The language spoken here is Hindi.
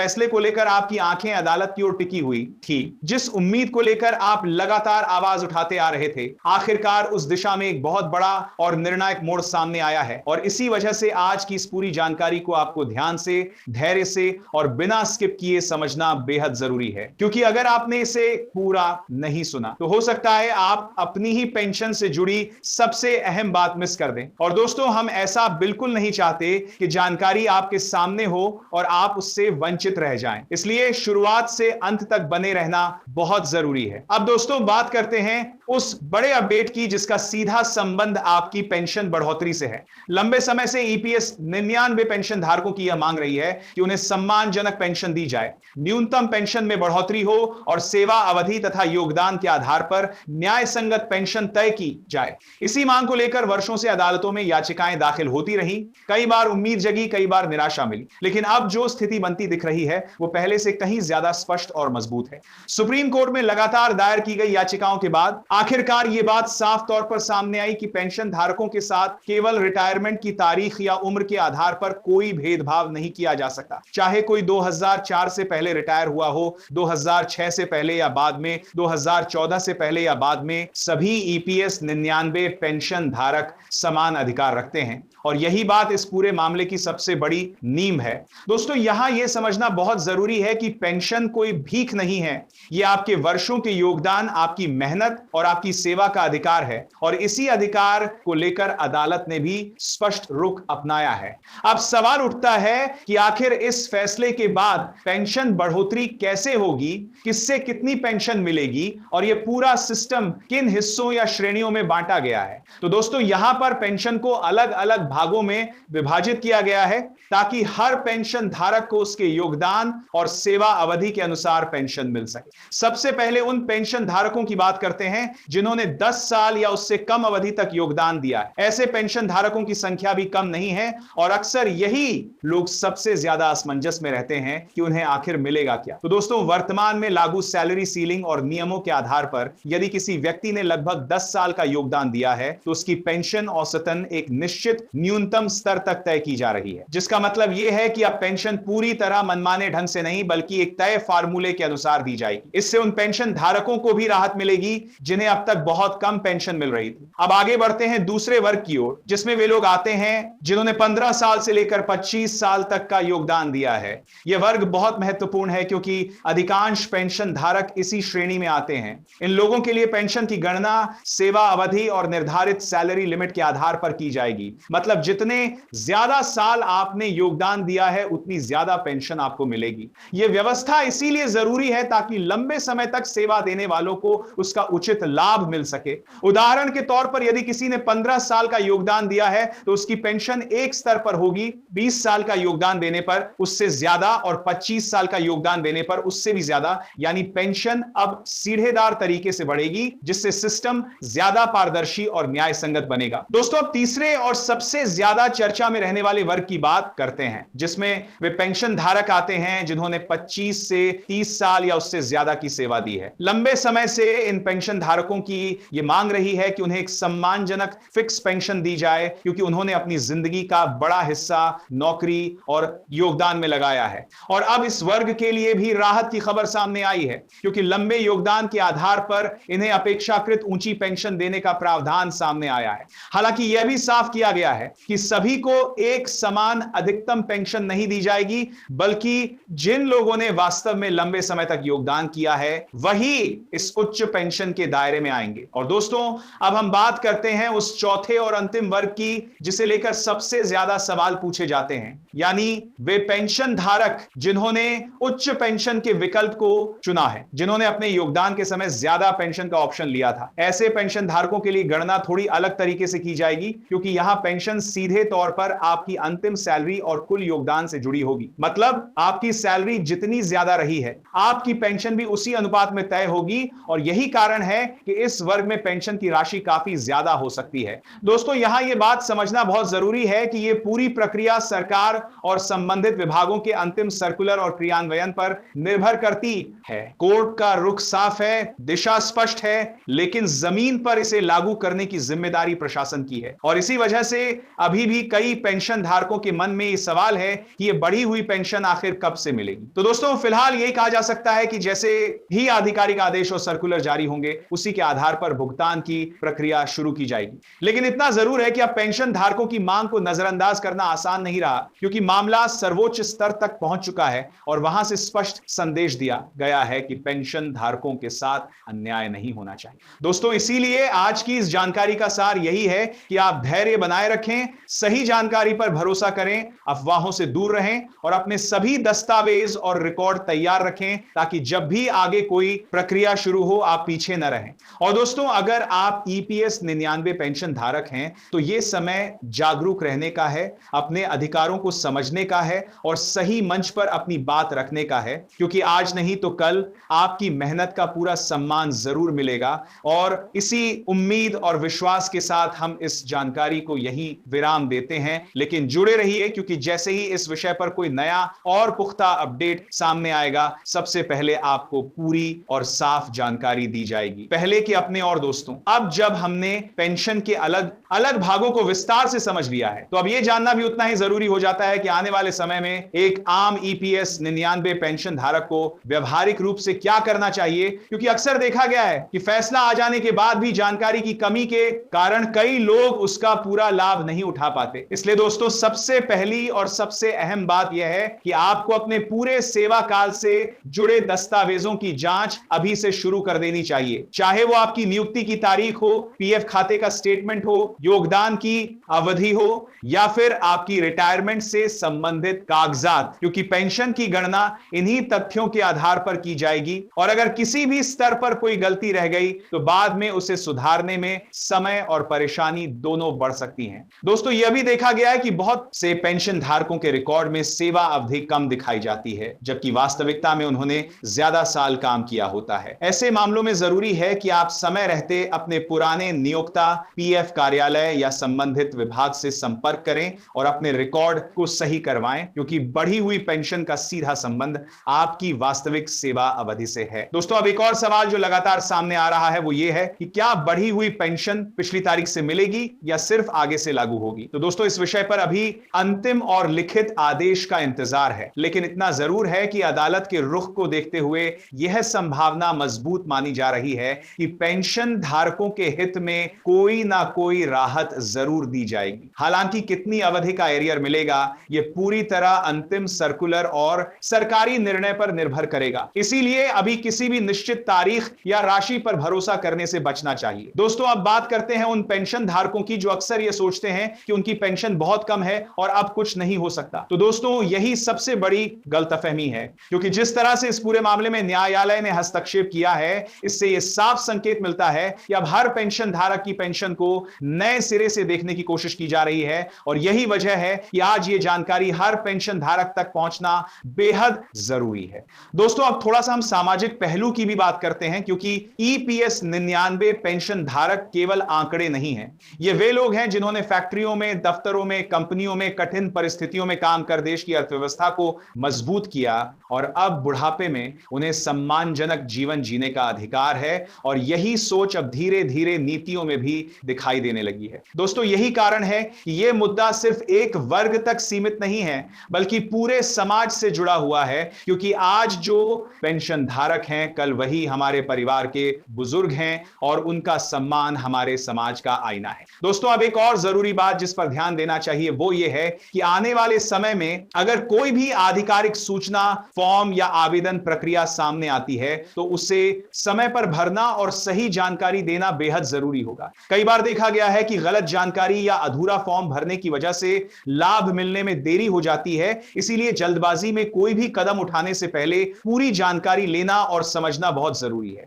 फैसले को लेकर आपकी आंखें अदालत की ओर टिकी हुई थी, जिस उम्मीद को लेकर आप लगातार आवाज उठाते आ रहे थे, आखिरकार उस दिशा में एक बहुत बड़ा और निर्णायक मोड़ सामने आया है। और इसी वजह से आज की इस पूरी जानकारी को आपको ध्यान से, धैर्य से और बिना स्किप किए समझना बेहद जरूरी है, क्योंकि अगर आपने इसे पूरा नहीं सुना तो हो सकता है आप अपनी ही पेंशन से जुड़ी सबसे अहम बात मिस कर दें। और दोस्तों, हम ऐसा बिल्कुल नहीं चाहते कि जानकारी आपके सामने हो और आप उससे वंचित रह जाएं। इसलिए शुरुआत से अंत तक बने रहना बहुत जरूरी है। अब दोस्तों, बात करते हैं उस बड़े अपडेट की जिसका सीधा संबंध आपकी पेंशन बढ़ोतरी से है। लंबे समय से ईपीएस 99 पेंशन धारकों की यह मांग रही है कि उन्हें सम्मानजनक पेंशन दी जाए, न्यूनतम पेंशन में बढ़ोतरी हो और सेवा अवधि तथा योगदान के आधार पर न्याय संगत पेंशन तय की जाए। इसी मांग को लेकर वर्षों से अदालतों में याचिकाएं दाखिल होती रही। कई बार उम्मीद जगी, कई बार निराशा मिली, लेकिन अब जो स्थिति बनती दिख रही है वो पहले से कहीं ज्यादा स्पष्ट और मजबूत है। सुप्रीम कोर्ट में लगातार दायर की गई याचिकाओं के बाद आखिरकार ये बात साफ तौर पर सामने आई कि पेंशन धारकों के साथ केवल रिटायरमेंट की तारीख या उम्र के आधार पर कोई भेदभाव नहीं किया जा सकता। चाहे कोई 2004 से पहले रिटायर हुआ हो, 2006 से पहले या बाद में, 2014 से पहले या बाद में, सभी ईपीएस 99 पेंशन धारक समान अधिकार रखते हैं। और यही बात इस पूरे मामले की सबसे बड़ी नींव है। दोस्तों, यहां यह समझना बहुत जरूरी है कि पेंशन कोई भीख नहीं है, यह आपके वर्षों के योगदान, आपकी मेहनत और आपकी सेवा का अधिकार है। और इसी अधिकार को लेकर अदालत ने भी स्पष्ट रुख अपनाया है। अब सवाल उठता है कि आखिर इस फैसले के बाद पेंशन बढ़ोतरी कैसे होगी, किससे कितनी पेंशन मिलेगी और यह पूरा सिस्टम किन हिस्सों या श्रेणियों में बांटा गया है। तो दोस्तों, यहां पर पेंशन को अलग अलग भागों में विभाजित किया गया है ताकि हर पेंशन धारक को उसके योगदान और सेवा अवधि के अनुसार पेंशन मिल सके। सबसे पहले उन पेंशन धारकों की बात करते हैं जिन्होंने 10 साल या उससे कम अवधि तक योगदान दिया है। ऐसे पेंशन धारकों की संख्या भी कम नहीं है और अक्सर यही लोग सबसे ज्यादा असमंजस में रहते हैं कि उन्हें आखिर मिलेगा क्या। तो दोस्तों, वर्तमान में लागू सैलरी सीलिंग और नियमों के आधार पर यदि किसी व्यक्ति ने लगभग 10 साल का योगदान दिया है तो उसकी पेंशन औसतन एक निश्चित न्यूनतम स्तर तक तय की जा रही है, जिसका मतलब यह है कि अब पेंशन पूरी तरह मनमाने ढंग से नहीं बल्कि एक तय फार्मूले के अनुसार दी जाएगी। इससे उन पेंशन धारकों को भी राहत मिलेगी जिन्हें अब तक बहुत कम पेंशन मिल रही थी। अब आगे बढ़ते हैं दूसरे वर्ग की ओर, जिसमें वे लोग आते हैं जिन्होंने 15 साल से लेकर 25 साल तक का योगदान दिया है। यह वर्ग बहुत महत्वपूर्ण है क्योंकि अधिकांश पेंशन धारक इसी श्रेणी में आते हैं। इन लोगों के लिए पेंशन की गणना सेवा अवधि और निर्धारित सैलरी लिमिट के आधार पर की जाएगी। मतलब जितने ज्यादा साल आपने योगदान दिया है उतनी ज्यादा पेंशन आपको मिलेगी। यह व्यवस्था इसीलिए जरूरी है ताकि लंबे समय तक सेवा देने वालों को उसका उचित लाभ मिल सके। उदाहरण के तौर पर यदि किसी ने 15 साल का योगदान दिया है तो उसकी पेंशन एक स्तर पर होगी, 20 साल का योगदान देने पर उससे ज्यादा और 25 साल का योगदान देने पर उससे भी ज्यादा। यानी पेंशन अब सीधेदार तरीके से बढ़ेगी, जिससे सिस्टम ज्यादा पारदर्शी और न्याय संगत बनेगा। दोस्तों, अब तीसरे और सबसे ज्यादा चर्चा में रहने वाले वर्ग की बात करते हैं, जिसमें वे पेंशन धारक आते हैं जिन्होंने 25 से 30 साल या उससे ज्यादा की सेवा दी है। लंबे समय से इन पेंशन धारकों की यह मांग रही है कि उन्हें एक सम्मानजनक फिक्स पेंशन दी जाए, क्योंकि उन्होंने अपनी जिंदगी का बड़ा हिस्सा नौकरी और योगदान में लगाया है। और अब इस वर्ग के लिए भी राहत की खबर सामने आई है, क्योंकि लंबे योगदान के आधार पर इन्हें अपेक्षाकृत ऊंची पेंशन देने का प्रावधान सामने आया है। हालांकि यह भी साफ किया गया है कि सभी को एक समान अधिकतम पेंशन नहीं दी जाएगी, बल्कि जिन लोगों ने वास्तव में लंबे समय तक योगदान किया है वही इस उच्च पेंशन के दायरे में आएंगे। और दोस्तों, अब हम बात करते हैं उस चौथे और अंतिम वर्ग की जिसे लेकर सबसे ज्यादा सवाल पूछे जाते हैं, यानी वे पेंशन धारक जिन्होंने उच्च पेंशन के विकल्प को चुना है, जिन्होंने अपने योगदान के समय ज्यादा पेंशन का ऑप्शन लिया था। ऐसे पेंशन धारकों के लिए गणना थोड़ी अलग तरीके से की जाएगी, क्योंकि यहां पेंशन सीधे तौर पर आपकी अंतिम सैलरी और कुल योगदान से जुड़ी होगी। मतलब आपकी सैलरी जितनी ज्यादा रही है आपकी पेंशन भी उसी अनुपात में तय होगी। और यही कारण है कि इस वर्ग में पेंशन की राशि काफी ज्यादा हो सकती है। दोस्तों, यहां यह बात समझना बहुत जरूरी है कि यह पूरी प्रक्रिया सरकार और संबंधित विभागों के अंतिम सर्कुलर और क्रियान्वयन पर निर्भर करती है। कोर्ट का रुख साफ है, दिशा स्पष्ट है, लेकिन जमीन पर इसे लागू करने की जिम्मेदारी प्रशासन की है। और इसी वजह से अभी भी कई पेंशन धारकों के मन में ये सवाल है कि ये बढ़ी हुई पेंशन आखिर कब से मिलेगी। तो दोस्तों फिलहाल यही कहा जा सकता है कि जैसे ही आधिकारिक आदेश और सर्कुलर जारी होंगे उसी के आधार पर भुगतान की प्रक्रिया शुरू की जाएगी। लेकिन इतना जरूर है कि अब पेंशन धारकों की मांग को नजरअंदाज करना आसान नहीं रहा, क्योंकि मामला सर्वोच्च स्तर तक पहुंच चुका है और वहां से स्पष्ट संदेश दिया गया है कि पेंशन धारकों के साथ अन्याय नहीं होना चाहिए। दोस्तों इसीलिए आज की इस जानकारी का सार यही है कि आप धैर्य बनाए रखें, सही जानकारी पर भरोसा करें, अफवाहों से दूर रहें और अपने सभी दस्तावेज और रिकॉर्ड तैयार रखें ताकि जब भी आगे कोई प्रक्रिया शुरू हो आप पीछे न रहें। और दोस्तों अगर आप ईपीएस 99 पेंशन धारक हैं तो यह समय जागरूक रहने का है, अपने अधिकारों को समझने का है और सही मंच पर अपनी बात रखने का है, क्योंकि आज नहीं तो कल आपकी मेहनत का पूरा सम्मान जरूर मिलेगा। और इसी उम्मीद और विश्वास के साथ हम इस जानकारी को यहीं विराम देते हैं। लेकिन जुड़े रहिए, क्योंकि जैसे ही इस विषय पर कोई नया और पुख्ता अपडेट सामने आएगा सबसे पहले आपको पूरी और साफ जानकारी दी जाएगी। पहले कि अपने और दोस्तों, अब जब हमने पेंशन के अलग अलग भागों को विस्तार से समझ लिया है तो अब यह जानना भी उतना ही जरूरी हो जाता है कि आने वाले समय में एक आम ईपीएस 99 पेंशन धारक को व्यवहारिक रूप से क्या करना चाहिए, क्योंकि अक्सर देखा गया है कि फैसला आ जाने के बाद भी जानकारी की कमी के कारण कई लोग उसका पूरा लाभ नहीं उठा पाते। इसलिए दोस्तों सबसे पहली और सबसे अहम बात यह है कि आपको अपने पूरे सेवा काल से जुड़े दस्तावेजों की जांच अभी से शुरू कर देनी चाहिए, चाहे वो आपकी नियुक्ति की तारीख हो, पीएफ खाते का स्टेटमेंट हो, योगदान की अवधि हो या फिर आपकी रिटायरमेंट से संबंधित कागजात, क्योंकि पेंशन की गणना इन्हीं तथ्यों के आधार पर की जाएगी और अगर किसी भी स्तर पर कोई गलती रह गई तो बाद में उसे सुधारने में समय और परेशानी दोनों बढ़ सकती हैं। दोस्तों यह भी देखा गया है कि बहुत से पेंशन धारकों के रिकॉर्ड में सेवा अवधि कम दिखाई जाती है, जबकि वास्तविकता में उन्होंने ज्यादा साल काम किया होता है। ऐसे मामलों में जरूरी है कि आप समय रहते अपने पुराने नियोक्ता, पीएफ कार्यालय या संबंधित विभाग से संपर्क करें और अपने रिकॉर्ड को सही करवाएं, क्योंकि बढ़ी हुई पेंशन का सीधा संबंध आपकी वास्तविक सेवा अवधि से है। दोस्तों अब एक और सवाल जो लगातार सामने आ रहा है वो ये है कि क्या बढ़ी हुई पेंशन पिछली तारीख से मिलेगी या सिर्फ आगे से लागू होगी। तो दोस्तों इस विषय पर अभी अंतिम और लिखित आदेश का इंतजार है, लेकिन इतना जरूर है कि अदालत के रुख को देखते हुए यह संभावना मजबूत मानी जा रही है कि पेंशन धारकों के हित में कोई ना कोई राहत जरूर दी जाएगी। हालांकि कितनी अवधि का एरियर मिलेगा यह पूरी तरह अंतिम सर्कुलर और सरकारी निर्णय पर निर्भर करेगा, इसीलिए अभी किसी भी निश्चित तारीख या राशि पर भरोसा करने से बचना चाहिए। दोस्तों अब बात करते हैं उन पेंशन धारकों की जो अक्सर यह सोचते हैं कि उनकी पेंशन बहुत कम है और अब कुछ नहीं हो सकता। तो दोस्तों यही सबसे बड़ी गलतफहमी है, क्योंकि जिस तरह से इस पूरे मामले में न्यायालय ने हस्तक्षेप किया है इससे यह साफ संकेत मिलता है कि अब हर पेंशन धारक की पेंशन को नए सिरे से देखने की कोशिश की जा रही है और यही वजह है कि आज यह जानकारी हर पेंशन धारक तक पहुंचना बेहद जरूरी है। दोस्तों अब थोड़ा सा हम सामाजिक पहलू की भी बात करते हैं, क्योंकि ईपीएस 99 पेंशन धारक केवल आंकड़े नहीं हैं, ये वे लोग हैं जिन्होंने फैक्ट्रियों में, दफ्तरों में, कंपनियों में कठिन परिस्थितियों में काम कर देश की अर्थव्यवस्था को मजबूत किया और अब बुढ़ापे में उन्हें सम्मानजनक जीवन जीने का अधिकार है और यही सोच अब धीरे धीरे नीतियों में भी दिखाई देने लगी है। दोस्तों यही कारण है कि यह मुद्दा सिर्फ एक वर्ग तक सीमित नहीं है बल्कि पूरे समाज से जुड़ा हुआ है, क्योंकि आज जो पेंशन धारक हैं कल वही हमारे परिवार के बुजुर्ग हैं और उनका सम्मान हमारे समाज का आईना है। दोस्तों अब एक और जरूरी बात जिस पर ध्यान देना चाहिए वो ये है कि आने वाले समय में अगर कोई भी आधिकारिक सूचना, फॉर्म या आवेदन प्रक्रिया सामने आती है तो उसे समय पर भरना और सही जानकारी देना बेहद जरूरी होगा। कई बार देखा गया है कि गलत जानकारी या अधूरा फॉर्म भरने की वजह से लाभ मिलने में देरी हो जाती है, इसीलिए जल्दबाजी में कोई भी कदम उठाने से पहले पूरी जानकारी लेना और समझना बहुत जरूरी है।